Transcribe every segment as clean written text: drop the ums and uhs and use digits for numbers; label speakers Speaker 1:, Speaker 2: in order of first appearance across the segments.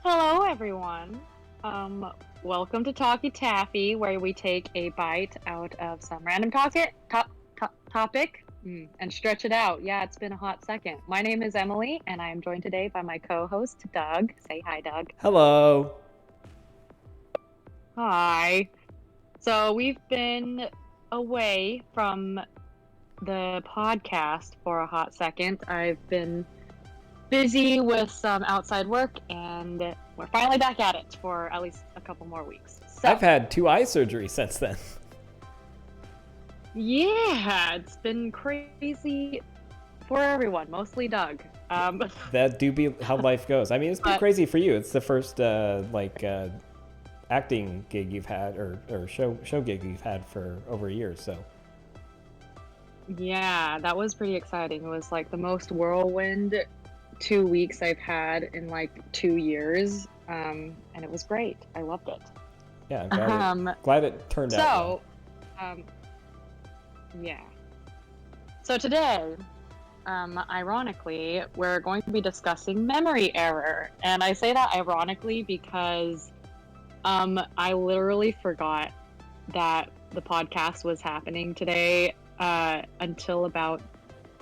Speaker 1: Hello, everyone. Welcome to Talky Taffy, where we take a bite out of some random topic and stretch it out. Yeah, it's been a hot second. My name is Emily, and I am joined today by my co-host, Doug. Say hi, Doug.
Speaker 2: Hello.
Speaker 1: Hi. So we've been away from the podcast for a hot second. I've been busy with some outside work, and we're finally back at it for at least a couple more weeks. So,
Speaker 2: I've had 2 eye surgeries since then.
Speaker 1: yeah, it's been crazy for everyone, mostly Doug.
Speaker 2: That do be how life goes. I mean, it's been
Speaker 1: But
Speaker 2: crazy for you. It's the first acting gig you've had, or show gig you've had for over a year. So
Speaker 1: yeah, that was pretty exciting. It was like the most whirlwind 2 weeks I've had in like 2 years, and it was great. I loved it.
Speaker 2: yeah, I'm
Speaker 1: Um,
Speaker 2: glad it turned out well.
Speaker 1: so, yeah. So today, ironically, we're going to be discussing memory error. And I say that ironically because I literally forgot that the podcast was happening today until about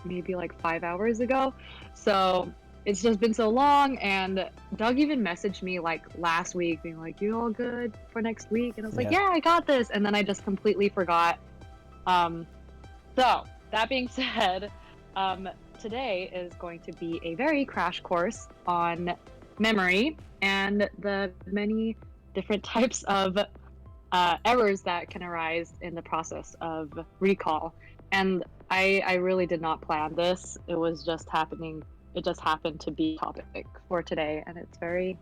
Speaker 1: maybe like 5 hours ago. So it's just been so long. And Doug even messaged me like last week being like, "You all good for next week?" And I was like,
Speaker 2: Yeah.
Speaker 1: "Yeah, I got this." And then I just completely forgot. Um, so, that being said, today is going to be a very crash course on memory and the many different types of errors that can arise in the process of recall. And I really did not plan this. It was just happening. It just happened to be topic for today, and it's very,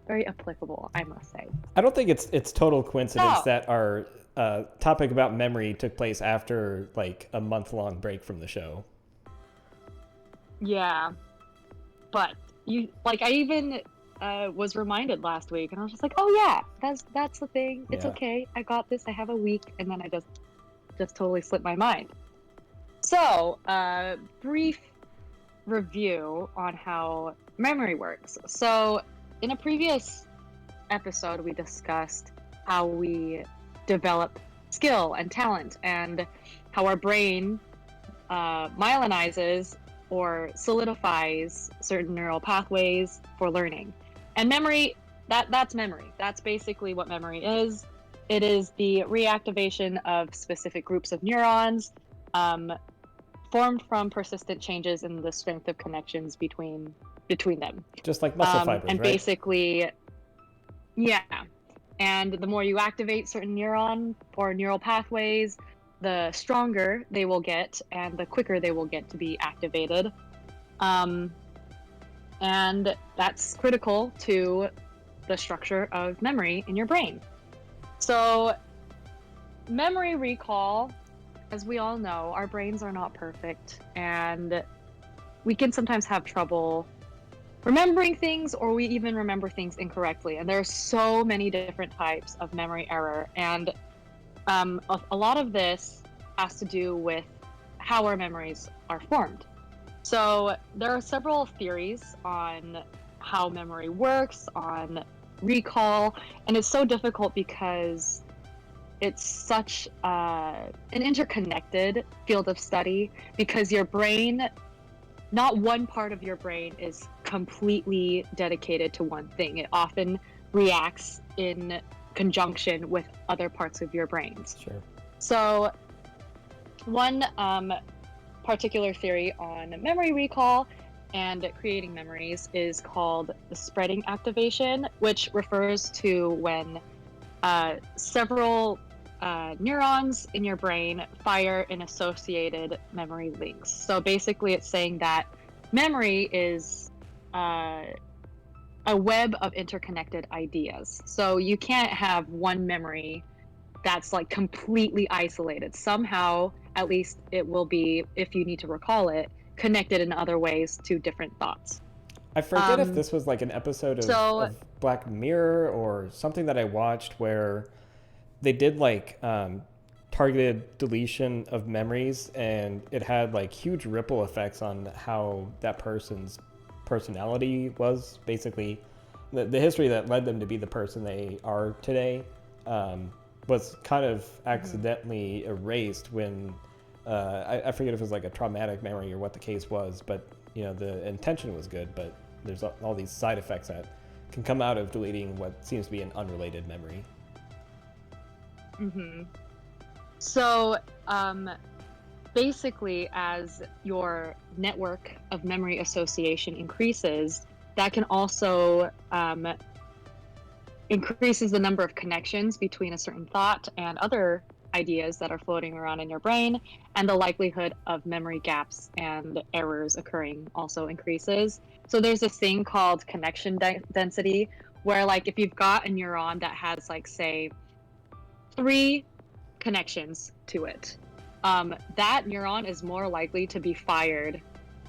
Speaker 1: very applicable, I must say.
Speaker 2: I don't think it's total coincidence
Speaker 1: So,
Speaker 2: that our topic about memory took place after like a month-long break from the show.
Speaker 1: yeah, but I even was reminded last week, and I was just like, oh yeah, that's the thing. It's
Speaker 2: Yeah.
Speaker 1: okay. I got this. I have a week, and then I just totally slipped my mind. So, brief review on how memory works. So, in a previous episode, we discussed how we develop skill and talent, and how our brain myelinizes or solidifies certain neural pathways for learning. And memory, that's memory. That's basically what memory is. It is the reactivation of specific groups of neurons formed from persistent changes in the strength of connections between them.
Speaker 2: Just like muscle fibers,
Speaker 1: And
Speaker 2: right?
Speaker 1: basically, yeah. And the more you activate certain neuron or neural pathways, the stronger they will get and the quicker they will get to be activated. And that's critical to the structure of memory in your brain. So, memory recall, as we all know, our brains are not perfect, and we can sometimes have trouble remembering things, or we even remember things incorrectly. And there are so many different types of memory error, and a lot of this has to do with how our memories are formed. So there are several theories on how memory works, on recall, and it's so difficult because it's such an interconnected field of study, because your brain, not one part of your brain is completely dedicated to one thing. It often reacts in conjunction with other parts of your brains.
Speaker 2: Sure.
Speaker 1: So one particular theory on memory recall and creating memories is called the spreading activation, which refers to when several neurons in your brain fire in associated memory links. So basically, it's saying that memory is a web of interconnected ideas. So you can't have one memory that's like completely isolated. Somehow, at least it will be, if you need to recall it, connected in other ways to different thoughts.
Speaker 2: I forget if this was like an episode
Speaker 1: So
Speaker 2: of Black Mirror or something that I watched where they did like targeted deletion of memories, and it had like huge ripple effects on how that person's personality was. Basically, the history that led them to be the person they are today was kind of accidentally erased when I forget if it was like a traumatic memory or what the case was, but the intention was good, but there's all these side effects that can come out of deleting what seems to be an unrelated memory.
Speaker 1: So basically, as your network of memory association increases, that can also increases the number of connections between a certain thought and other ideas that are floating around in your brain, and the likelihood of memory gaps and errors occurring also increases. So there's this thing called connection density, where like if you've got a neuron that has like say 3 connections to it, that neuron is more likely to be fired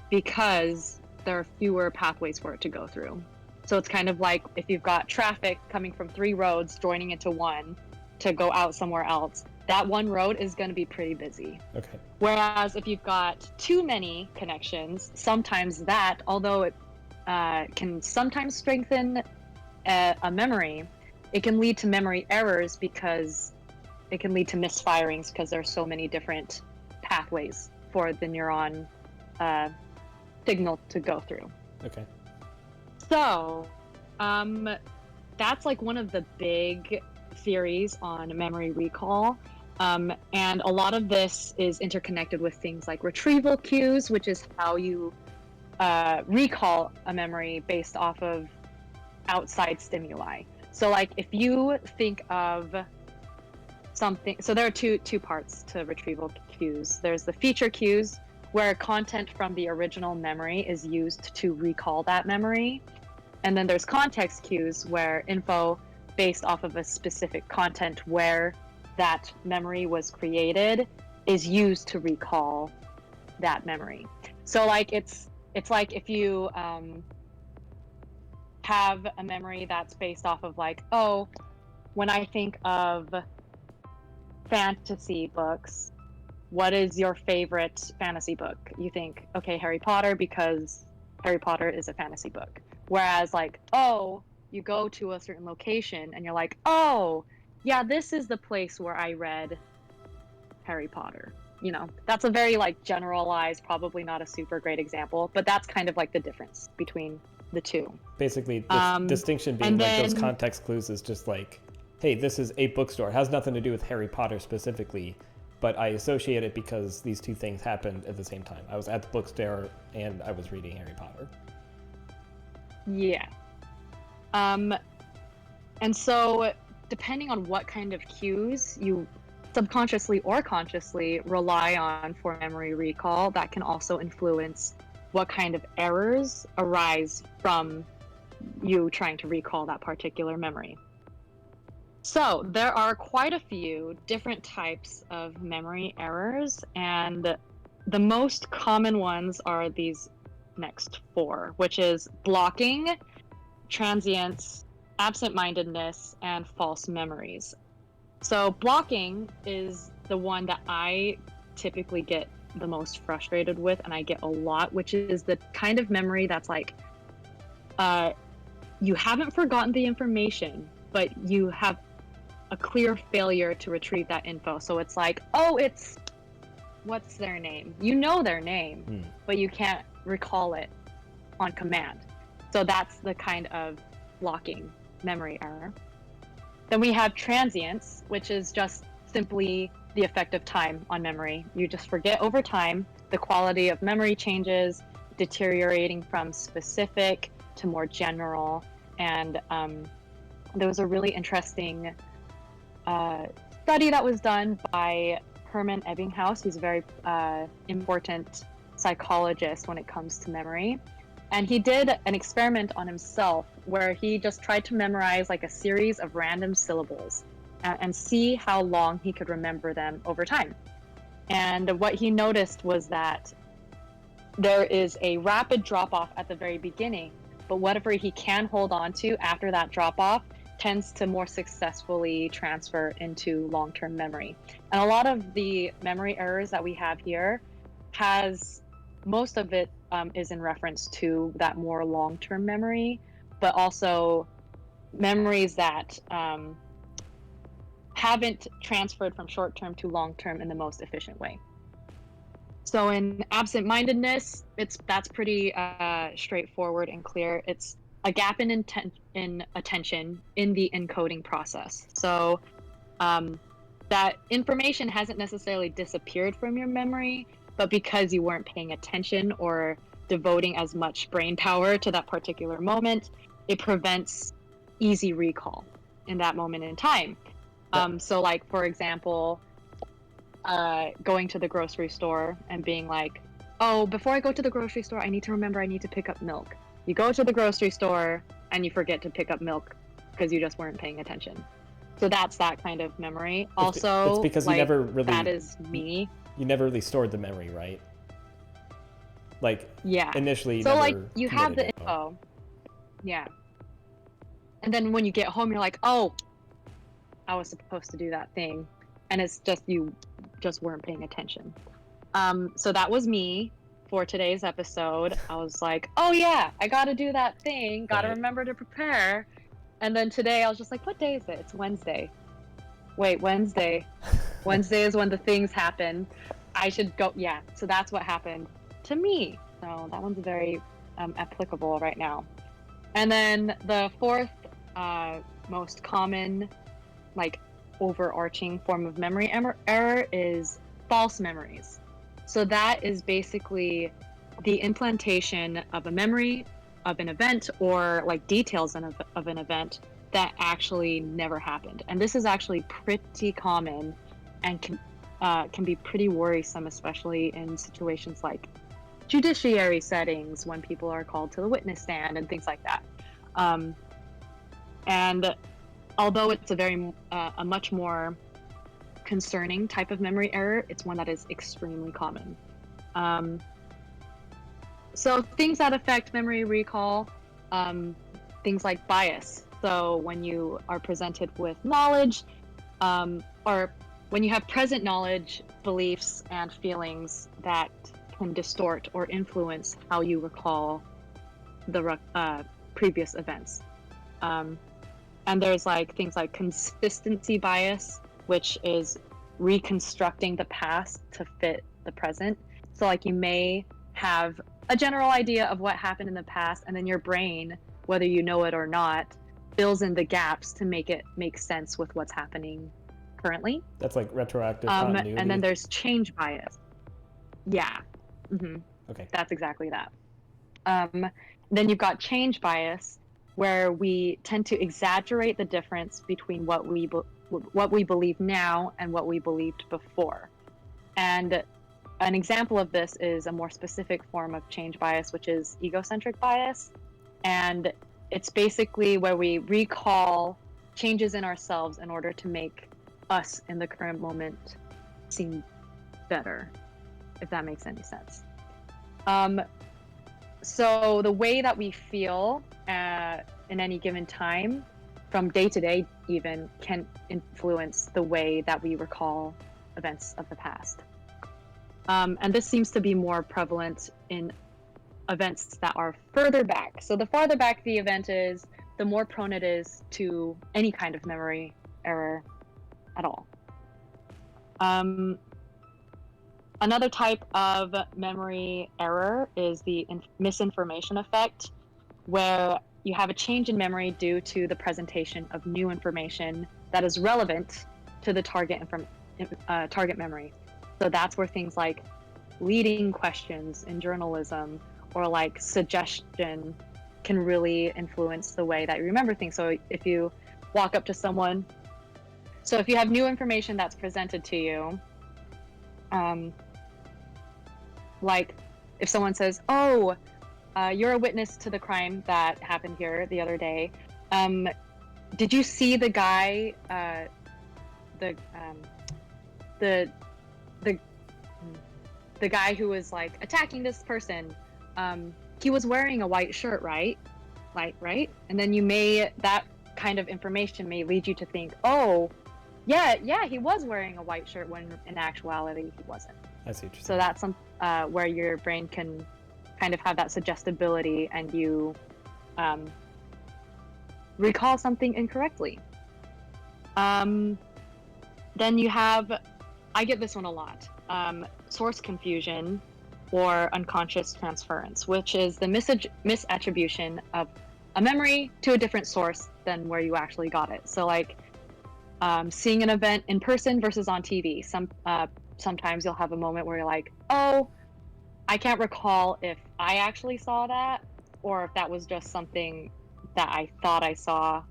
Speaker 1: because there are fewer pathways for it to go through. So it's kind of like if you've got traffic coming from 3 roads joining into one to go out somewhere else, that one road is going to be pretty busy.
Speaker 2: Okay.
Speaker 1: Whereas if you've got too many connections, sometimes that, although it can sometimes strengthen a memory, it can lead to memory errors because it can lead to misfirings because there's so many different pathways for the neuron signal to go through.
Speaker 2: Okay.
Speaker 1: So that's like one of the big theories on memory recall. And a lot of this is interconnected with things like retrieval cues, which is how you recall a memory based off of outside stimuli. So like if you think of something, so there are two parts to retrieval cues. There's the feature cues, where content from the original memory is used to recall that memory. And then there's context cues, where info based off of a specific content where that memory was created is used to recall that memory. So like it's like if you have a memory that's based off of like, oh, when I think of fantasy books, what is your favorite fantasy book? You think, okay, Harry Potter, because Harry Potter is a fantasy book. Whereas like, oh, you go to a certain location and you're like, oh, yeah, this is the place where I read Harry Potter. That's a very like generalized, probably not a super great example, but that's kind of like the difference between the two.
Speaker 2: Basically, the distinction being like those context clues is just like, hey, this is a bookstore. It has nothing to do with Harry Potter specifically, but I associate it because these two things happened at the same time. I was at the bookstore and I was reading Harry Potter.
Speaker 1: Yeah. And so depending on what kind of cues you subconsciously or consciously rely on for memory recall, that can also influence what kind of errors arise from you trying to recall that particular memory. So there are quite a few different types of memory errors, and the most common ones are these next 4, which is blocking, transience, absent-mindedness, and false memories. So blocking is the one that I typically get the most frustrated with, and I get a lot, which is the kind of memory that's like, you haven't forgotten the information, but you have a clear failure to retrieve that info. So it's like, oh, it's, what's their name? You know their name, but you can't recall it on command. So that's the kind of blocking memory error. Then we have transience, which is just simply the effect of time on memory. You just forget over time. The quality of memory changes, deteriorating from specific to more general. And there was a really interesting study that was done by Hermann Ebbinghaus. He's a very important psychologist when it comes to memory. And he did an experiment on himself where he just tried to memorize like a series of random syllables and see how long he could remember them over time. And what he noticed was that there is a rapid drop-off at the very beginning, but whatever he can hold on to after that drop-off tends to more successfully transfer into long-term memory. And a lot of the memory errors that we have here most of it is in reference to that more long-term memory, but also memories that haven't transferred from short-term to long-term in the most efficient way. So in absent-mindedness, that's pretty straightforward and clear. It's a gap in attention in the encoding process. So that information hasn't necessarily disappeared from your memory, but because you weren't paying attention or devoting as much brain power to that particular moment, it prevents easy recall in that moment in time. So like, for example, going to the grocery store and being like, oh, before I go to the grocery store, I need to remember I need to pick up milk. You go to the grocery store and you forget to pick up milk because you just weren't paying attention. So that's that kind of memory. Also,
Speaker 2: it's because
Speaker 1: like,
Speaker 2: you never really,
Speaker 1: that is me.
Speaker 2: You never really stored the memory, right? Like,
Speaker 1: yeah.
Speaker 2: Initially,
Speaker 1: so
Speaker 2: never
Speaker 1: like, you have the
Speaker 2: it.
Speaker 1: info. Yeah. And then when you get home, you're like, oh, I was supposed to do that thing. And it's just, you just weren't paying attention. So that was me for today's episode. I was like, oh yeah, I got to do that thing. Got to remember to prepare. And then today I was just like, what day is it? It's Wednesday. Wait, Wednesday. Wednesday is when the things happen. I should go. Yeah. So that's what happened to me. So that one's very applicable right now. And then the fourth most common, like, overarching form of memory error is false memories. So that is basically the implantation of a memory of an event or like details of an event that actually never happened. And this is actually pretty common and can be pretty worrisome, especially in situations like judiciary settings when people are called to the witness stand and things like that. And although it's a much more concerning type of memory error, it's one that is extremely common. So things that affect memory recall, things like bias. So when you are presented with knowledge, or when you have present knowledge, beliefs, and feelings that can distort or influence how you recall the previous events. And there's like things like consistency bias, which is reconstructing the past to fit the present. So like, you may have a general idea of what happened in the past, and then your brain, whether you know it or not, fills in the gaps to make it make sense with what's happening currently.
Speaker 2: That's like retroactive continuity.
Speaker 1: And then there's change bias. Yeah. Mm-hmm.
Speaker 2: Okay.
Speaker 1: That's exactly that. Then you've got change bias, where we tend to exaggerate the difference between what we believe now and what we believed before. And an example of this is a more specific form of change bias, which is egocentric bias. And it's basically where we recall changes in ourselves in order to make us in the current moment seem better, if that makes any sense. So the way that we feel in any given time, from day to day even, can influence the way that we recall events of the past. And this seems to be more prevalent in events that are further back. So the farther back the event is, the more prone it is to any kind of memory error at all. Another type of memory error is the misinformation effect, where you have a change in memory due to the presentation of new information that is relevant to the target memory. So that's where things like leading questions in journalism or like suggestion can really influence the way that you remember things. So if you walk up to someone, so if you have new information that's presented to you, like if someone says, oh, you're a witness to the crime that happened here the other day. Did you see the guy, the guy who was like attacking this person? He was wearing a white shirt, right? Right? And then that kind of information may lead you to think, oh, yeah, he was wearing a white shirt, when in actuality he wasn't.
Speaker 2: I see what you're saying.
Speaker 1: So that's where your brain can kind of have that suggestibility, and you recall something incorrectly. Then you have, I get this one a lot, source confusion or unconscious transference, which is the misattribution of a memory to a different source than where you actually got it. So like seeing an event in person versus on TV. Sometimes you'll have a moment where you're like, oh, I can't recall if I actually saw that or if that was just something that I thought I saw,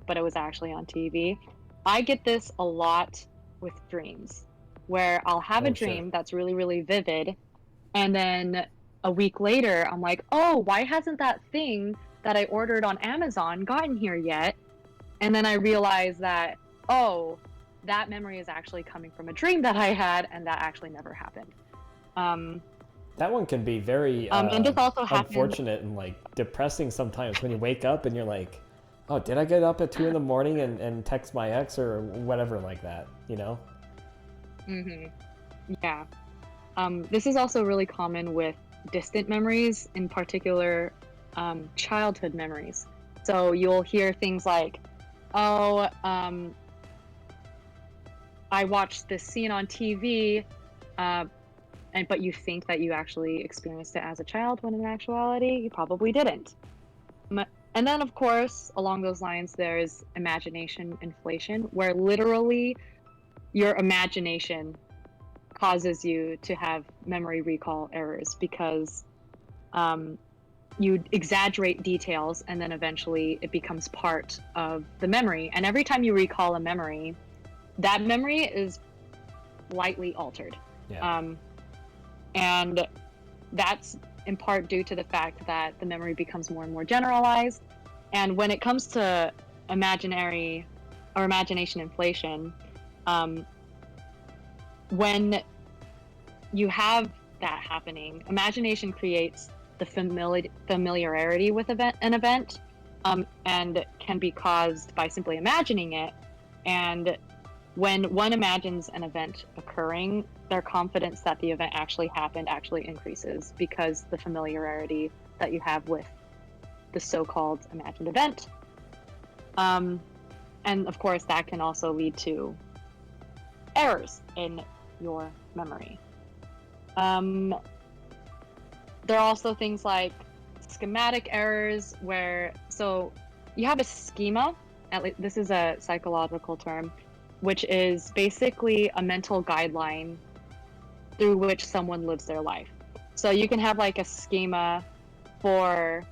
Speaker 1: but it was actually on TV. I get this a lot with dreams, where I'll have a dream that's really, really vivid, and then a week later, I'm like, oh, why hasn't that thing that I ordered on Amazon gotten here yet? And then I realize that, oh, that memory is actually coming from a dream that I had, and that actually never happened.
Speaker 2: That one can be very
Speaker 1: and this also
Speaker 2: unfortunate and like depressing sometimes when you wake up and you're like, oh, did I get up at 2 a.m. and text my ex or whatever like that, you know?
Speaker 1: Yeah. This is also really common with distant memories, in particular, childhood memories. So you'll hear things like, oh, I watched this scene on TV, but you think that you actually experienced it as a child, when in actuality, you probably didn't. And then, of course, along those lines, there's imagination inflation, where literally your imagination causes you to have memory recall errors because you exaggerate details and then eventually it becomes part of the memory. And every time you recall a memory, that memory is slightly altered.
Speaker 2: Yeah.
Speaker 1: And that's in part due to the fact that the memory becomes more and more generalized. And when it comes to imagination inflation, when you have that happening, imagination creates the familiarity with an event, and can be caused by simply imagining it. And when one imagines an event occurring, their confidence that the event actually happened actually increases because the familiarity that you have with the so-called imagined event. And of course, that can also lead to errors in your memory. There are also things like schematic errors so you have a schema, at least this is a psychological term, which is basically a mental guideline through which someone lives their life. So you can have like a schema for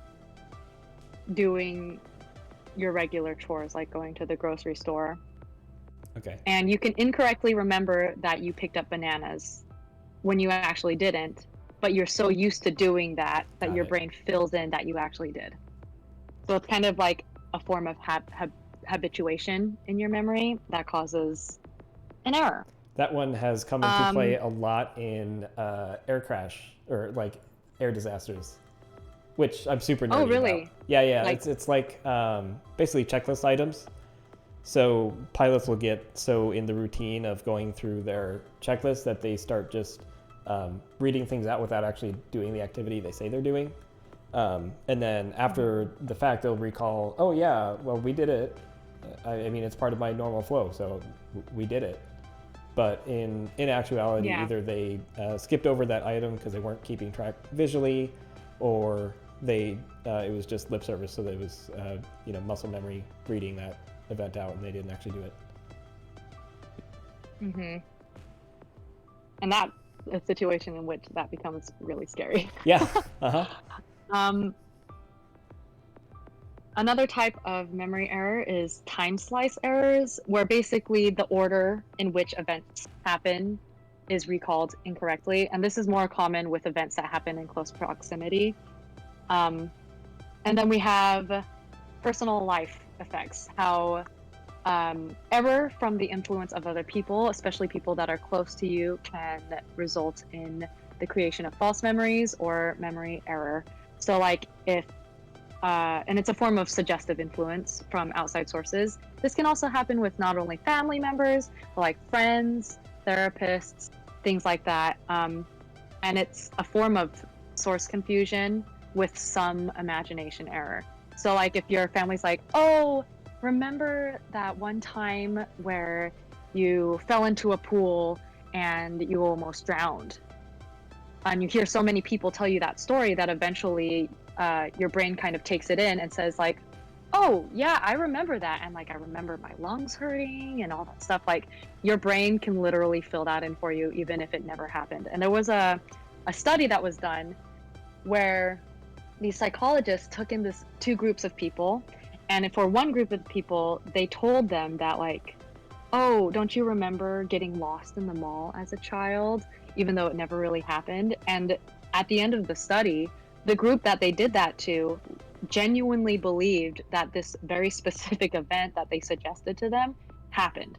Speaker 1: doing your regular chores, like going to the grocery store.
Speaker 2: Okay.
Speaker 1: And you can incorrectly remember that you picked up bananas when you actually didn't, but you're so used to doing that your brain fills in that you actually did. So it's kind of like a form of habituation in your memory that causes an error.
Speaker 2: That one has come into play a lot in air crash or like air disasters, which I'm super nerdy
Speaker 1: Oh, really?
Speaker 2: about. Yeah. Like, it's like basically checklist items. So pilots will get so in the routine of going through their checklist that they start just reading things out without actually doing the activity they say they're doing. And then after the fact, they'll recall, oh yeah, well, we did it. I mean, it's part of my normal flow, so we did it. But in actuality, either they skipped over that item because they weren't keeping track visually, or it was just lip service, so it was muscle memory reading that event out, and they didn't actually do it.
Speaker 1: And that's a situation in which that becomes really scary.
Speaker 2: Yeah.
Speaker 1: Another type of memory error is time slice errors, where basically the order in which events happen is recalled incorrectly. And this is more common with events that happen in close proximity. And then we have personal life effects, how error from the influence of other people, especially people that are close to you, can result in the creation of false memories or memory error. So like if and it's a form of suggestive influence from outside sources. This can also happen with not only family members, but like friends, therapists, things like that. And it's a form of source confusion with some imagination error. So like if your family's like, oh, remember that one time where you fell into a pool and you almost drowned? And you hear so many people tell you that story that eventually your brain kind of takes it in and says like, oh yeah, I remember that, and like I remember my lungs hurting and all that stuff. Like your brain can literally fill that in for you even if it never happened. And there was a study that was done where these psychologists took in this two groups of people, and for one group of people they told them that like, oh, don't you remember getting lost in the mall as a child, even though it never really happened? And at the end of the study, the group that they did that to genuinely believed that this very specific event that they suggested to them happened.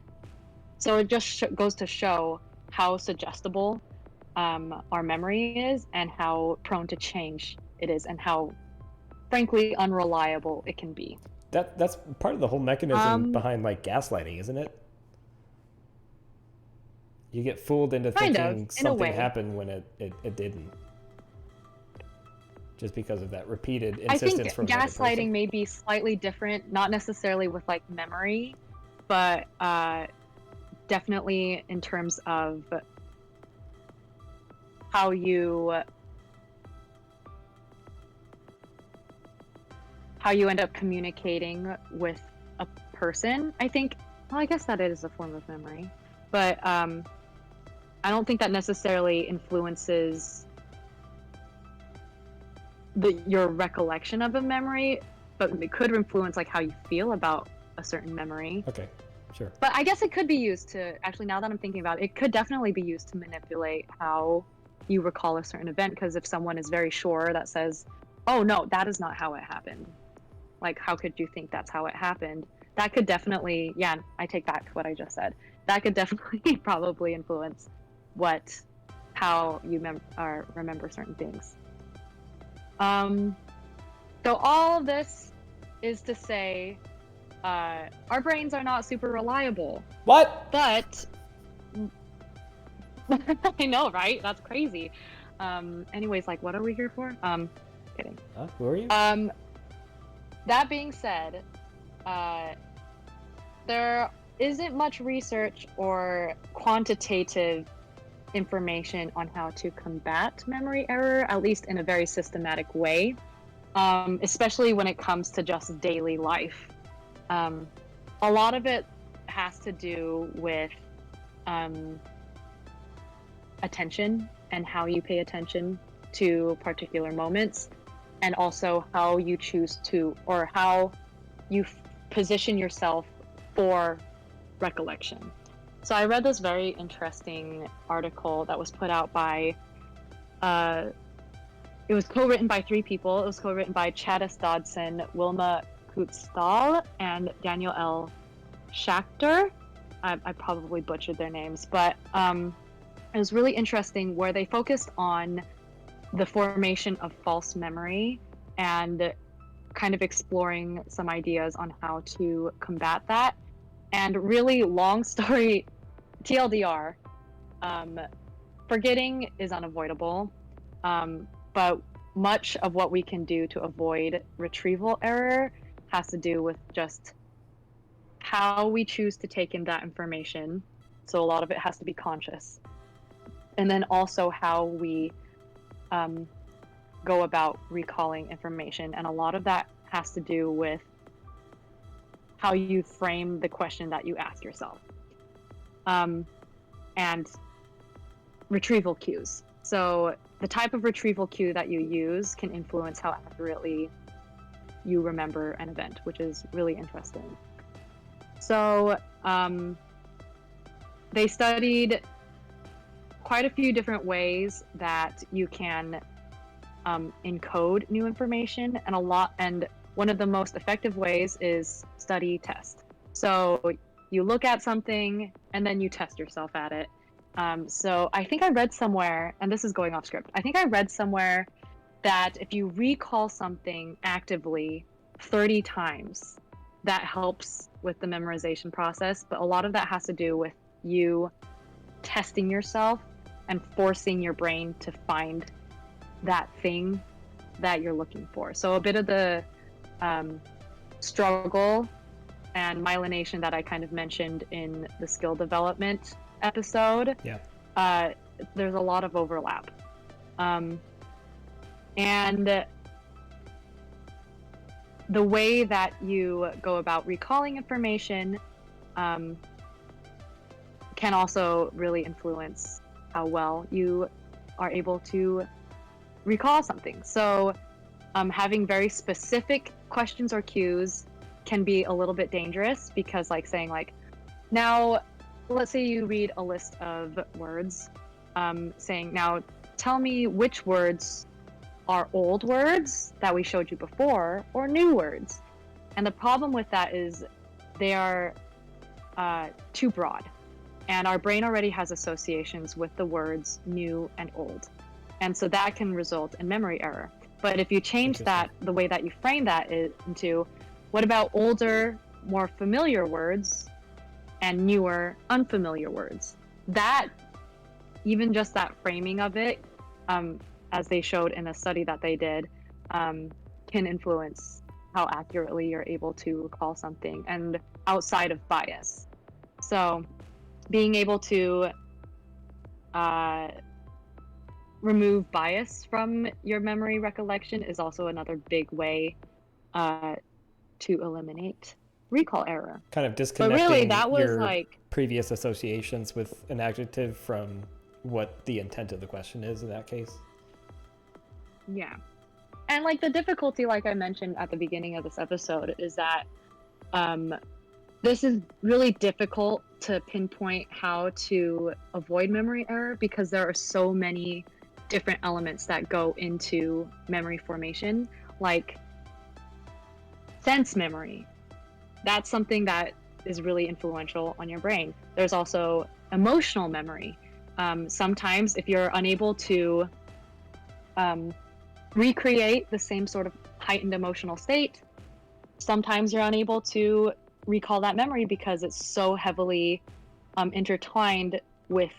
Speaker 1: So it just goes to show how suggestible our memory is and how prone to change it is, and how, frankly, unreliable it can be.
Speaker 2: That's part of the whole mechanism
Speaker 1: Um,
Speaker 2: behind like gaslighting, isn't it? You get fooled into
Speaker 1: Kind of,
Speaker 2: thinking
Speaker 1: in a
Speaker 2: something
Speaker 1: way.
Speaker 2: happened when it didn't. Just because of that repeated
Speaker 1: I think
Speaker 2: insistence from another person.
Speaker 1: gaslighting may be slightly different, not necessarily with like memory, but definitely in terms of how you end up communicating with a person. I think, well, I guess that is a form of memory, but I don't think that necessarily influences your recollection of a memory, but it could influence like how you feel about a certain memory.
Speaker 2: Okay, sure.
Speaker 1: But I guess it could be used to, actually, now that I'm thinking about it, it could definitely be used to manipulate how you recall a certain event. Because if someone is very sure that says, oh no, that is not how it happened, like how could you think that's how it happened, that could definitely, yeah, I take back what I just said, that could definitely probably influence how you remember certain things. So all of this is to say, our brains are not super reliable.
Speaker 2: What?
Speaker 1: But I know, right? That's crazy. Anyways, like, what are we here for? Kidding.
Speaker 2: Who are you?
Speaker 1: That being said, there isn't much research or quantitative information on how to combat memory error, at least in a very systematic way, especially when it comes to just daily life. A lot of it has to do with attention and how you pay attention to particular moments, and also how you choose to, or how you position yourself for recollection. So I read this very interesting article that was put out by, it was co-written by three people. It was co-written by Chad S. Dodson, Wilma Kutzthal, and Daniel L. Schachter. I probably butchered their names, but it was really interesting where they focused on the formation of false memory and kind of exploring some ideas on how to combat that. And really, long story, TLDR, forgetting is unavoidable, but much of what we can do to avoid retrieval error has to do with just how we choose to take in that information. So a lot of it has to be conscious. And then also how we go about recalling information. And a lot of that has to do with how you frame the question that you ask yourself. And retrieval cues. So the type of retrieval cue that you use can influence how accurately you remember an event, which is really interesting. So they studied quite a few different ways that you can encode new information, and one of the most effective ways is study test. So you look at something and then you test yourself at it. So I think I read somewhere, and this is going off script, I think I read somewhere that if you recall something actively 30 times, that helps with the memorization process. But a lot of that has to do with you testing yourself and forcing your brain to find that thing that you're looking for. So a bit of the struggle and myelination that I kind of mentioned in the skill development episode,
Speaker 2: Yeah.
Speaker 1: there's a lot of overlap. And the way that you go about recalling information can also really influence how well you are able to recall something. So having very specific questions or cues can be a little bit dangerous, because like saying like, now let's say you read a list of words, saying, now tell me which words are old words that we showed you before or new words. And the problem with that is they are too broad, and our brain already has associations with the words new and old, and so that can result in memory error. But if you change that, the way that you frame that is into, what about older, more familiar words and newer, unfamiliar words? That, even just that framing of it, as they showed in a study that they did, can influence how accurately you're able to recall something and outside of bias. So being able to remove bias from your memory recollection is also another big way to eliminate recall error.
Speaker 2: Kind of disconnecting
Speaker 1: but really, that was
Speaker 2: your
Speaker 1: like
Speaker 2: previous associations with an adjective from what the intent of the question is in that case.
Speaker 1: Yeah. And like the difficulty, like I mentioned at the beginning of this episode, is that this is really difficult to pinpoint how to avoid memory error, because there are so many different elements that go into memory formation, like sense memory. That's something that is really influential on your brain. There's also emotional memory. Sometimes if you're unable to recreate the same sort of heightened emotional state, sometimes you're unable to recall that memory because it's so heavily intertwined with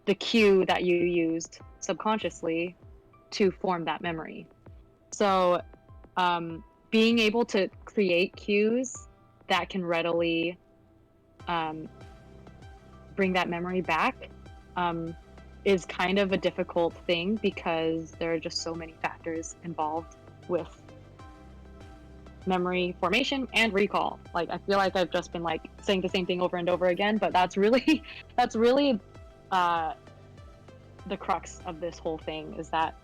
Speaker 1: the cue that you used subconsciously to form that memory. So being able to create cues that can readily bring that memory back is kind of a difficult thing, because there are just so many factors involved with memory formation and recall. Like, I feel like I've just been like saying the same thing over and over again, but that's really the crux of this whole thing, is that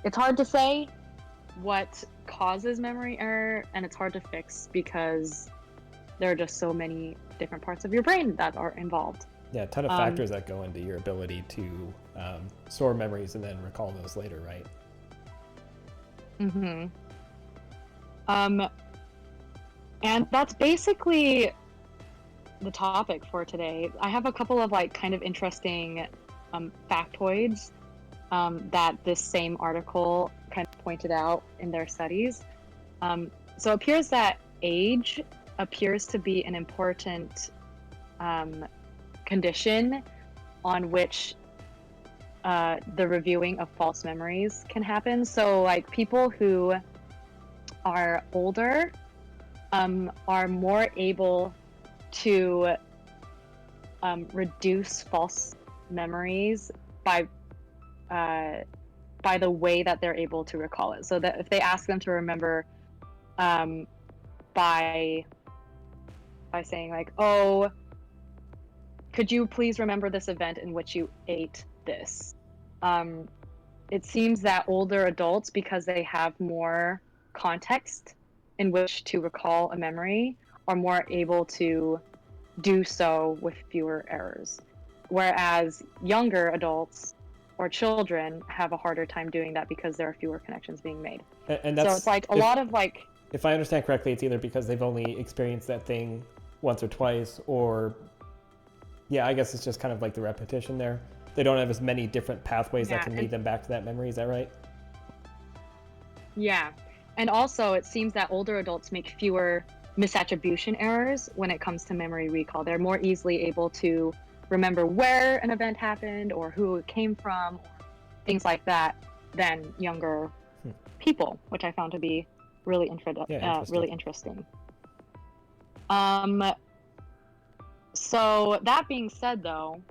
Speaker 1: it's hard to say what causes memory error, and it's hard to fix because there are just so many different parts of your brain that are involved.
Speaker 2: Yeah, a ton of factors that go into your ability to store memories and then recall those later, right?
Speaker 1: Mm-hmm. And that's basically the topic for today. I have a couple of like kind of interesting factoids that this same article kind of pointed out in their studies. So it appears that age appears to be an important condition on which the reviewing of false memories can happen. So like people who are older are more able to reduce false memories by the way that they're able to recall it. So that if they ask them to remember by saying like, oh, could you please remember this event in which you ate this? It seems that older adults, because they have more context in which to recall a memory, are more able to do so with fewer errors. Whereas younger adults or children have a harder time doing that because there are fewer connections being made.
Speaker 2: And that's,
Speaker 1: so it's like a lot of like...
Speaker 2: If I understand correctly, it's either because they've only experienced that thing once or twice, or yeah, I guess it's just kind of like the repetition there. They don't have as many different pathways that can lead them back to that memory. Is that right?
Speaker 1: Yeah. And also it seems that older adults make fewer misattribution errors when it comes to memory recall. They're more easily able to remember where an event happened or who it came from, or things like that, than younger people, which I found to be really
Speaker 2: Interesting.
Speaker 1: interesting. So that being said, though,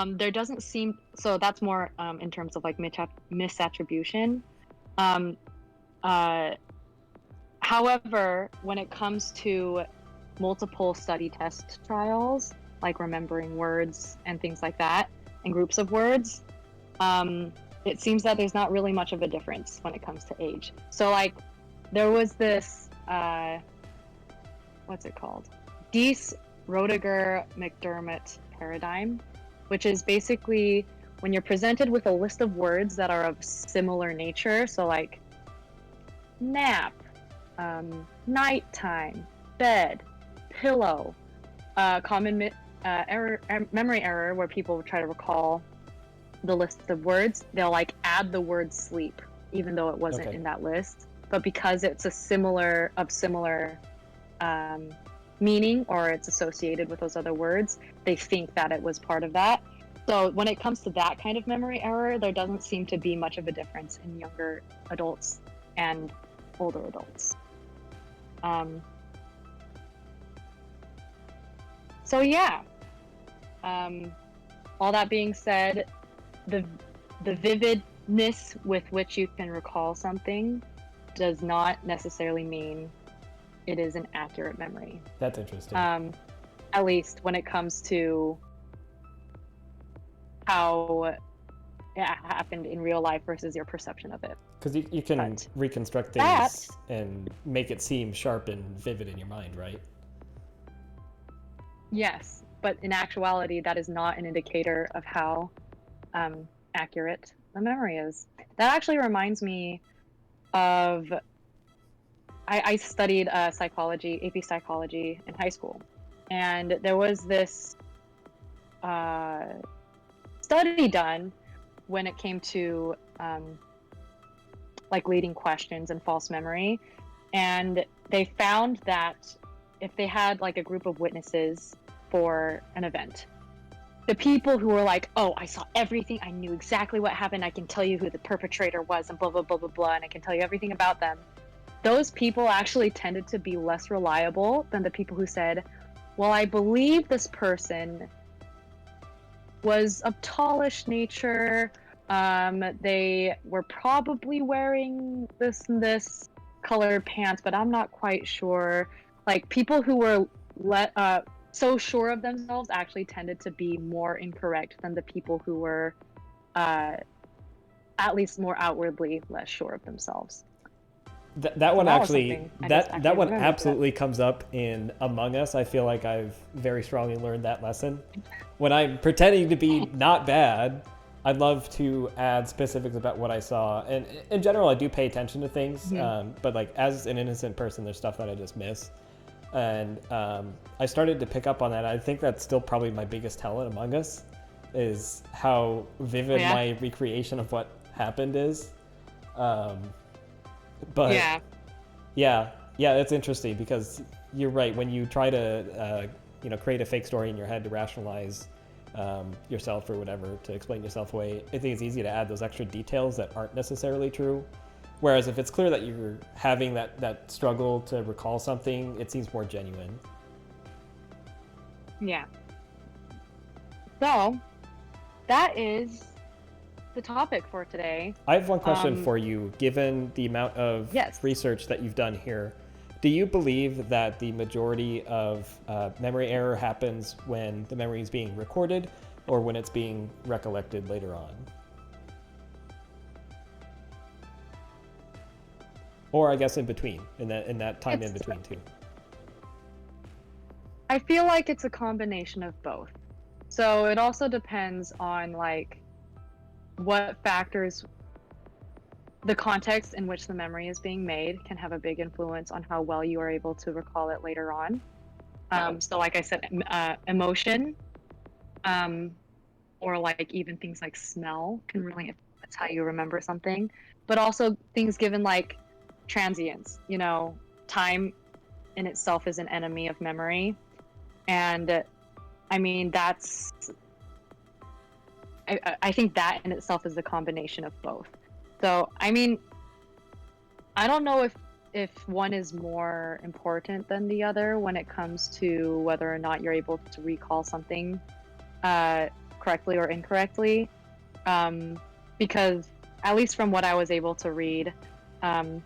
Speaker 1: there doesn't seem, so that's more in terms of like misattribution. Um, uh, However, when it comes to multiple study test trials, like remembering words and things like that, and groups of words, it seems that there's not really much of a difference when it comes to age. So, like, there was this, what's it called? Dease Roediger McDermott paradigm, which is basically when you're presented with a list of words that are of similar nature, so like nap, nighttime, bed, pillow, memory error where people try to recall the list of words, they'll like add the word sleep, even though it wasn't in that list. But because it's a similar meaning, or it's associated with those other words, they think that it was part of that. So when it comes to that kind of memory error, there doesn't seem to be much of a difference in younger adults and older adults. So yeah, all that being said, the vividness with which you can recall something does not necessarily mean it is an accurate memory.
Speaker 2: That's interesting.
Speaker 1: At least when it comes to how it happened in real life versus your perception of it.
Speaker 2: Because you can reconstruct things and make it seem sharp and vivid in your mind, right?
Speaker 1: Yes, but in actuality, that is not an indicator of how accurate the memory is. That actually reminds me of, I studied psychology, AP psychology in high school. And there was this study done when it came to like leading questions and false memory. And they found that if they had like a group of witnesses for an event, the people who were like, oh, I saw everything, I knew exactly what happened, I can tell you who the perpetrator was and blah, blah, blah, blah, blah, and I can tell you everything about them, those people actually tended to be less reliable than the people who said, well, I believe this person was of tallish nature, they were probably wearing this and this colored pants, but I'm not quite sure. Like, people who were so sure of themselves actually tended to be more incorrect than the people who were at least more outwardly less sure of themselves.
Speaker 2: That one actually, that one absolutely comes up in Among Us. I feel like I've very strongly learned that lesson. When I'm pretending to be not bad, I'd love to add specifics about what I saw. And in general, I do pay attention to things. But like as an innocent person, there's stuff that I just miss. And I started to pick up on that. I think that's still probably my biggest talent Among Us, is how vivid my recreation of what happened is. But yeah, that's interesting because you're right. When you try to create a fake story in your head to rationalize yourself or whatever, to explain yourself away, I think it's easy to add those extra details that aren't necessarily true. Whereas if it's clear that you're having that struggle to recall something, it seems more genuine.
Speaker 1: Yeah. So that is the topic for today.
Speaker 2: I have one question for you. Given the amount of research that you've done here, do you believe that the majority of memory error happens when the memory is being recorded or when it's being recollected later on? Or I guess in between, in that time in between too.
Speaker 1: I feel like it's a combination of both. So it also depends on like what factors, the context in which the memory is being made can have a big influence on how well you are able to recall it later on. So like I said, emotion, or like even things like smell can really influence how you remember something, but also things given like transience, time in itself is an enemy of memory. And I mean, I think that in itself is a combination of both. So, I mean, I don't know if one is more important than the other when it comes to whether or not you're able to recall something correctly or incorrectly. Because at least from what I was able to read, the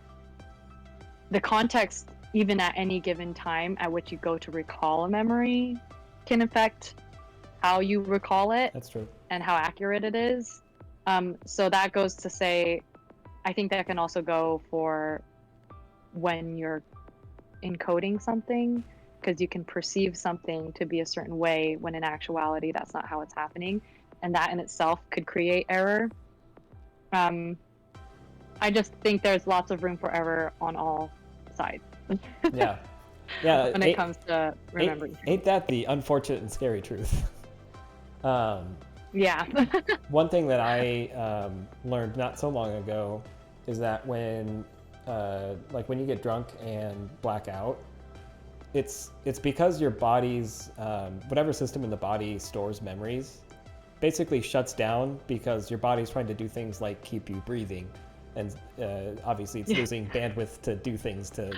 Speaker 1: context, even at any given time at which you go to recall a memory, can affect how you recall it.
Speaker 2: That's true.
Speaker 1: And how accurate it is. So that goes to say, I think that can also go for when you're encoding something, because you can perceive something to be a certain way when in actuality that's not how it's happening, and that in itself could create error. I just think there's lots of room for error on all sides.
Speaker 2: Yeah. Yeah.
Speaker 1: When it comes to remembering.
Speaker 2: Ain't that the unfortunate and scary truth?
Speaker 1: Yeah.
Speaker 2: One thing that I learned not so long ago is that when you get drunk and black out, it's because your body's whatever system in the body stores memories basically shuts down, because your body's trying to do things like keep you breathing, and obviously it's losing bandwidth to do things to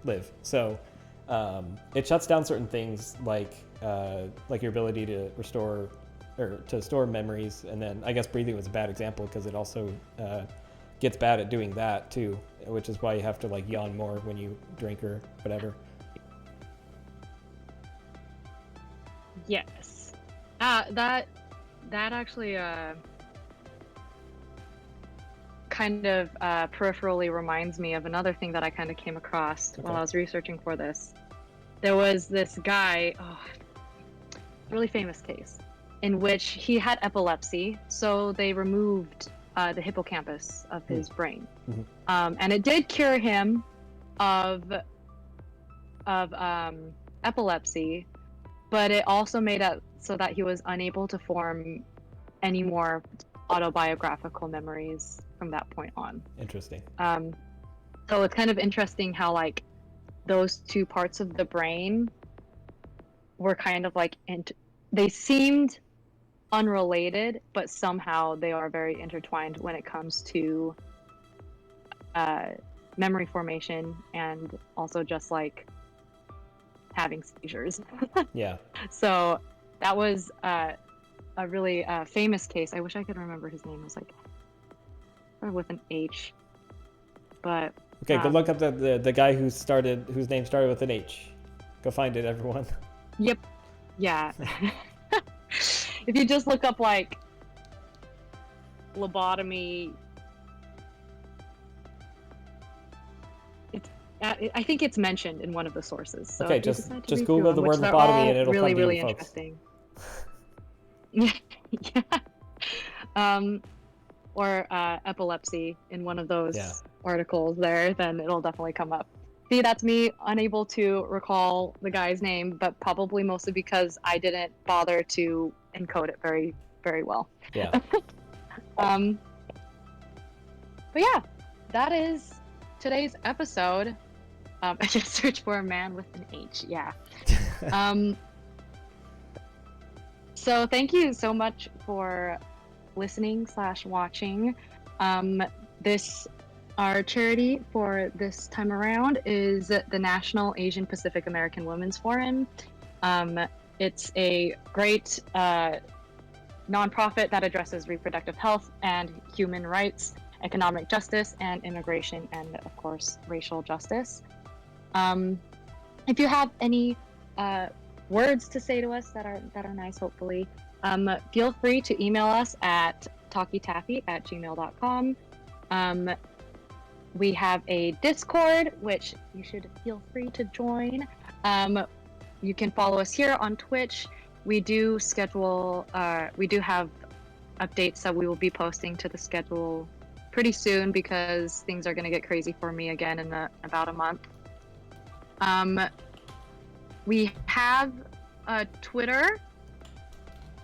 Speaker 2: live. So it shuts down certain things like your ability to restore or to store memories. And then I guess breathing was a bad example because it also gets bad at doing that too, which is why you have to like yawn more when you drink or whatever.
Speaker 1: Yes. That actually kind of peripherally reminds me of another thing that I kind of came across while I was researching for this. There was this guy, really famous case, in which he had epilepsy, so they removed the hippocampus of his brain. Mm-hmm. And it did cure him of epilepsy, but it also made it so that he was unable to form any more autobiographical memories from that point on.
Speaker 2: Interesting.
Speaker 1: So it's kind of interesting how like those two parts of the brain were kind of like they seemed unrelated, but somehow they are very intertwined when it comes to memory formation and also just like having seizures.
Speaker 2: Yeah.
Speaker 1: So that was a really famous case. I wish I could remember his name. It was like with an H. But
Speaker 2: okay, go look up the guy whose name started with an H. Go find it, everyone.
Speaker 1: Yep. Yeah. If you just look up like lobotomy, I think it's mentioned in one of the sources. So
Speaker 2: okay, just Google the word lobotomy and it'll
Speaker 1: really,
Speaker 2: come to
Speaker 1: really
Speaker 2: you, folks.
Speaker 1: Interesting. Yeah. Or epilepsy in one of those articles there, then it'll definitely come up. See, that's me unable to recall the guy's name, but probably mostly because I didn't bother to encode it very, very well.
Speaker 2: Yeah.
Speaker 1: But yeah, that is today's episode. I just searched for a man with an H. Yeah. So thank you so much for listening/watching. Our charity for this time around is the National Asian Pacific American Women's Forum. It's a great nonprofit that addresses reproductive health and human rights, economic justice, and immigration, and of course, racial justice. If you have any words to say to us that are nice, hopefully, feel free to email us at talkytaffy@gmail.com. We have a Discord, which you should feel free to join. You can follow us here on Twitch. We do have updates that we will be posting to the schedule pretty soon because things are going to get crazy for me again in about a month. We have a Twitter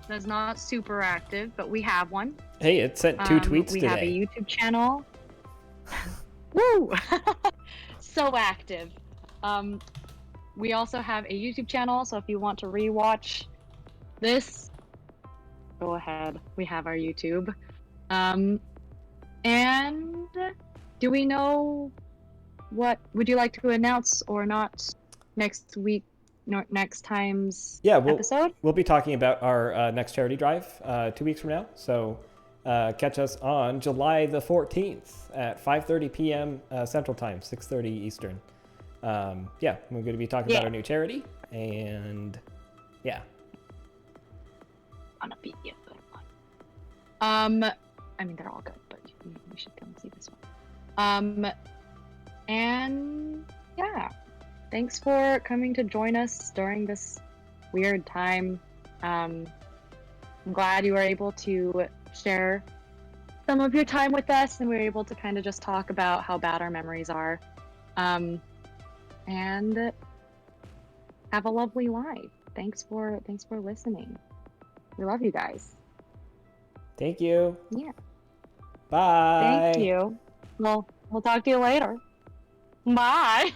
Speaker 1: that's not super active, but we have one.
Speaker 2: Hey, it sent 2 tweets today.
Speaker 1: We have a YouTube channel. Woo! So active. We also have a YouTube channel, so if you want to rewatch this, go ahead. We have our YouTube. And do we know what would you like to announce or not next week, next time's
Speaker 2: Yeah,
Speaker 1: episode?
Speaker 2: we'll be talking about our next charity drive 2 weeks from now. So catch us on July the 14th at 5:30 p.m. Central Time, 6:30 Eastern. Yeah, we're going to be talking about our new charity, and yeah.
Speaker 1: Gonna be a good one. I mean they're all good, but you should come see this one. And yeah, thanks for coming to join us during this weird time. I'm glad you were able to share some of your time with us, and we were able to kind of just talk about how bad our memories are. And have a lovely life. Thanks for listening. We love you guys.
Speaker 2: Thank you.
Speaker 1: Yeah.
Speaker 2: Bye.
Speaker 1: Thank you. Well, we'll talk to you later. Bye.